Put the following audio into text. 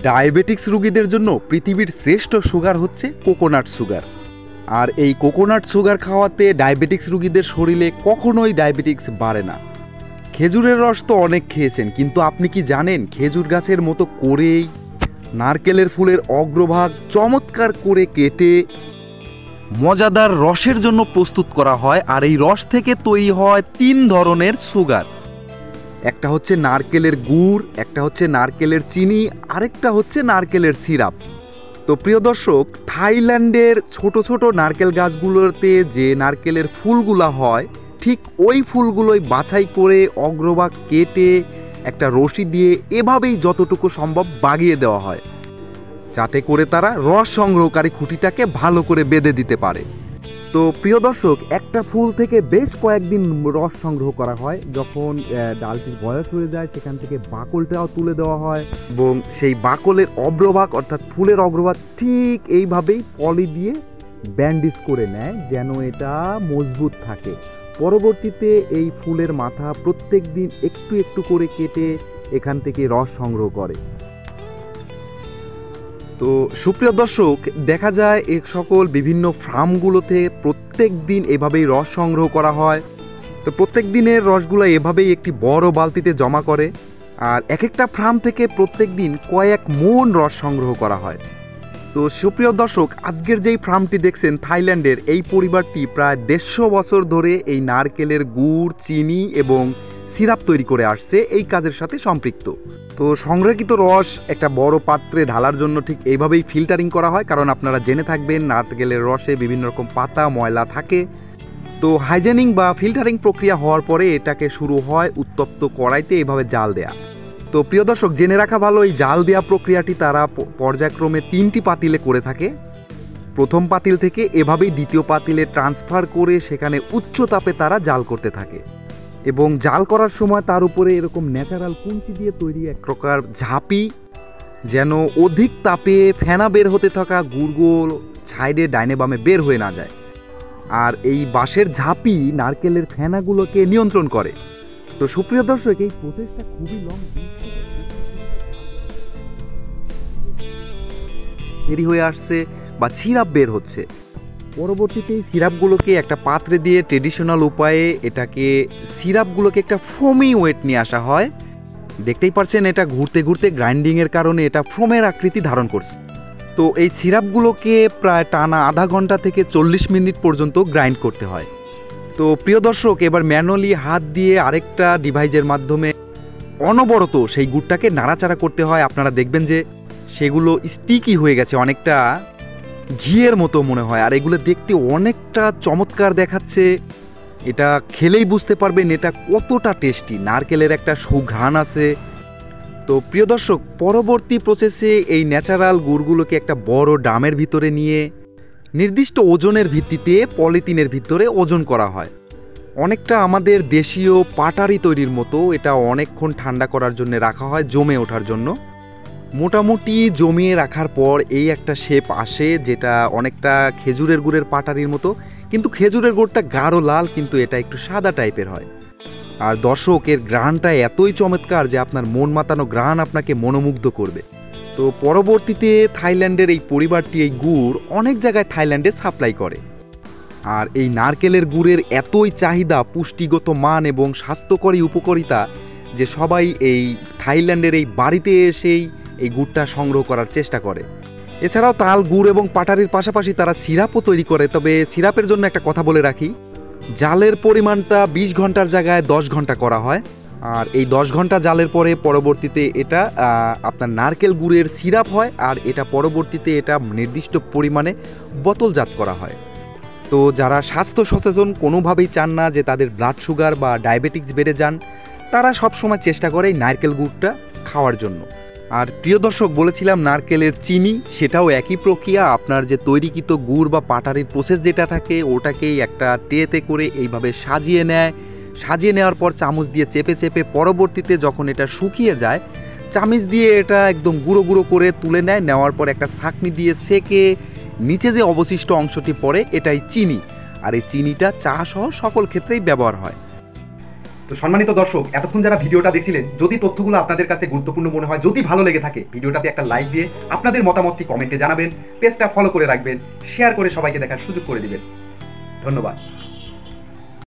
Diabetics রোগীদের জন্য পৃথিবীর শ্রেষ্ঠ সুগার হচ্ছে কোকোনাট সুগার। আর এই কোকোনাট সুগার খাওয়াতে ডায়াবেটিক্স রোগীদের শরীরে কখনোই ডায়াবেটিক্স বাড়ে না। খেজুরের রস তো অনেক খেয়েছেন, কিন্তু আপনি কি জানেন খেজুর গাছের মতো করেই নারকেলের ফুলের অগ্রভাগ চমৎকার করে কেটে মজাদার রসের জন্য প্রস্তুত করা হয়। আর এই রস থেকে তৈরি হয় 3 ধরনের সুগার। একটা হচ্ছে নারকেলের গুড়, একটা হচ্ছে নারকেলের চিনি, আরেকটা হচ্ছে নারকেলের সিরাপ। তো প্রিয় দর্শক, থাইল্যান্ডের ছোট ছোট নারকেল গাছগুলোতে যে নারকেলের ফুলগুলো হয়, ঠিক ওই ফুলগুলোই বাছাই করে অগ্রভাগ কেটে একটা রশি দিয়ে এভাবেই যতটুকু সম্ভব বাগিয়ে দেওয়া হয়, যাতে করে তারা রস সংগ্রহকারী খুঁটিটাকে ভালো করে বেঁধে দিতে পারে। তো প্রিয় দর্শক, একটা ফুল থেকে বেশ কয়েকদিন রস সংগ্রহ করা হয়। যখন ডালটির বয়স হয়ে যায়, সেখান থেকে বাকলটাও তুলে দেওয়া হয় এবং সেই বাকলের অগ্রভাগ অর্থাৎ ফুলের অগ্রভাগ ঠিক এইভাবেই পলি দিয়ে ব্যান্ডেজ করে নেয় যেন এটা মজবুত থাকে। পরবর্তীতে এই ফুলের মাথা প্রত্যেক দিন একটু একটু করে কেটে এখান থেকে রস সংগ্রহ করে। তো সুপ্রিয় দর্শক, দেখা যায় এই সকল বিভিন্ন ফার্মগুলোতে প্রত্যেক দিন এভাবেই রস সংগ্রহ করা হয়। তো প্রত্যেক দিনের রসগুলো এভাবেই একটি বড় বালতিতে জমা করে, আর এক একটা ফার্ম থেকে প্রত্যেক দিন কয়েক মণ রস সংগ্রহ করা হয়। তো সুপ্রিয় দর্শক, আজকের যেই ফার্মটি দেখছেন থাইল্যান্ডের, এই পরিবারটি প্রায় 150 বছর ধরে এই নারকেলের গুড়, চিনি এবং সিরাপ তৈরি করে আসছে, এই কাজের সাথে সম্পৃক্ত। তো সংরক্ষিত রস একটা বড় পাত্রে ঢালার জন্য ঠিক এইভাবেই ফিল্টারিং করা হয়, কারণ আপনারা জেনে থাকবেন নারকেলের রসে বিভিন্ন রকম পাতা ময়লা থাকে। তো হাইজেনিং বা ফিল্টারিং প্রক্রিয়া হওয়ার পরে এটাকে শুরু হয় উত্তপ্ত কড়াইতে এভাবে জাল দেয়া। তো প্রিয় দর্শক, জেনে রাখা ভালো, এই জাল দেওয়া প্রক্রিয়াটি তারা পর্যায়ক্রমে 3টি পাতিলে করে থাকে। প্রথম পাতিল থেকে এভাবেই দ্বিতীয় পাতিলে ট্রান্সফার করে সেখানে উচ্চ তাপে তারা জাল করতে থাকে এবং জাল করার সময় তার উপরে এরকম ন্যাচারাল কুঞ্চি দিয়ে তৈরি এক প্রকার ঝাঁপি, যেন অধিক তাপে ফেনা বের হতে থাকা গুড়গুলো সাইডে ডাইনে বামে বের হয়ে না যায়। আর এই বাঁশের ঝাঁপি নারকেলের ফেনাগুলোকে নিয়ন্ত্রণ করে। তো সুপ্রিয় দর্শক, এই প্রসেসটা খুবই লং, দেরি হয়ে আসছে বা সিরাপ বের হচ্ছে। পরবর্তীতে এই সিরাপগুলোকে একটা পাত্রে দিয়ে ট্রেডিশনাল উপায়ে এটাকে সিরাপগুলোকে একটা ফোমি ওয়েট নিয়ে আসা হয়। দেখতেই পাচ্ছেন এটা ঘুরতে ঘুরতে গ্রাইন্ডিংয়ের কারণে এটা ফোমের আকৃতি ধারণ করছে। তো এই সিরাপগুলোকে প্রায় টানা আধা ঘন্টা থেকে 40 মিনিট পর্যন্ত গ্রাইন্ড করতে হয়। তো প্রিয় দর্শক, এবার ম্যানুয়ালি হাত দিয়ে আরেকটা ডিভাইসের মাধ্যমে অনবরত সেই গুড়টাকে নাড়াচাড়া করতে হয়। আপনারা দেখবেন যে সেগুলো স্টিকি হয়ে গেছে, অনেকটা ঘিয়ের মতো মনে হয়, আর এগুলো দেখতে অনেকটা চমৎকার দেখাচ্ছে। এটা খেলেই বুঝতে পারবেন এটা কতটা টেস্টি, নারকেলের একটা সুঘ্রাণ আছে। তো প্রিয় দর্শক, পরবর্তী প্রসেসে এই ন্যাচারাল গুড়গুলোকে একটা বড় ড্রামের ভিতরে নিয়ে নির্দিষ্ট ওজনের ভিত্তিতে পলিথিনের ভিতরে ওজন করা হয়। অনেকটা আমাদের দেশীয় পাটারি তৈরির মতো, এটা অনেকক্ষণ ঠান্ডা করার জন্য রাখা হয় জমে ওঠার জন্য। মোটামুটি জমিয়ে রাখার পর এই একটা শেপ আসে, যেটা অনেকটা খেজুরের গুড়ের পাটারির মতো, কিন্তু খেজুরের গুড়টা গাঢ় লাল, কিন্তু এটা একটু সাদা টাইপের হয়। আর দর্শক, এর ঘ্রাণটা এতই চমৎকার যে আপনার মন মাতানো ঘ্রাণ আপনাকে মনোমুগ্ধ করবে। তো পরবর্তীতে থাইল্যান্ডের এই পরিবারটি এই গুড় অনেক জায়গায় থাইল্যান্ডে সাপ্লাই করে। আর এই নারকেলের গুড়ের এতই চাহিদা, পুষ্টিগত মান এবং স্বাস্থ্যকরী উপকারিতা যে সবাই এই থাইল্যান্ডের এই বাড়িতে এসেই এই গুড়টা সংগ্রহ করার চেষ্টা করে। এছাড়াও তাল, গুড় এবং পাটারির পাশাপাশি তারা সিরাপও তৈরি করে। তবে সিরাপের জন্য একটা কথা বলে রাখি, জালের পরিমাণটা 20 ঘন্টার জায়গায় 10 ঘন্টা করা হয়। আর এই 10 ঘন্টা জালের পরে পরবর্তীতে এটা আপনার নারকেল গুড়ের সিরাপ হয়, আর এটা পরবর্তীতে এটা নির্দিষ্ট পরিমাণে বোতলজাত করা হয়। তো যারা স্বাস্থ্য সচেতন, কোনোভাবেই চান না যে তাদের ব্লাড সুগার বা ডায়াবেটিক্স বেড়ে যান, তারা সবসময় চেষ্টা করে এই নারকেল গুড়টা খাওয়ার জন্য। আর প্রিয় দর্শক, বলেছিলাম নারকেলের চিনি, সেটাও একই প্রক্রিয়া। আপনার যে তৈরিকৃত গুড় বা পাটারির প্রসেস যেটা থাকে, ওটাকেই একটা ট্রেতে করে এইভাবে সাজিয়ে নেয়। সাজিয়ে নেওয়ার পর চামচ দিয়ে চেপে চেপে পরবর্তীতে যখন এটা শুকিয়ে যায়, চামচ দিয়ে এটা একদম গুঁড়ো গুঁড়ো করে তুলে নেয়। নেওয়ার পর একটা ছাঁকনি দিয়ে সেকে নিচে যে অবশিষ্ট অংশটি পড়ে, এটাই চিনি। আর এই চিনিটা চা সহ সকল ক্ষেত্রেই ব্যবহার হয়। তো সম্মানিত দর্শক, এতক্ষণ যারা ভিডিওটা দেখছিলেন, যদি তথ্যগুলো আপনাদের কাছে গুরুত্বপূর্ণ মনে হয়, যদি ভালো লেগে থাকে, ভিডিওটাতে একটা লাইক দিয়ে আপনাদের মতামতটি কমেন্টে জানাবেন, পেজটা ফলো করে রাখবেন, শেয়ার করে সবাইকে দেখার সুযোগ করে দিবেন। ধন্যবাদ।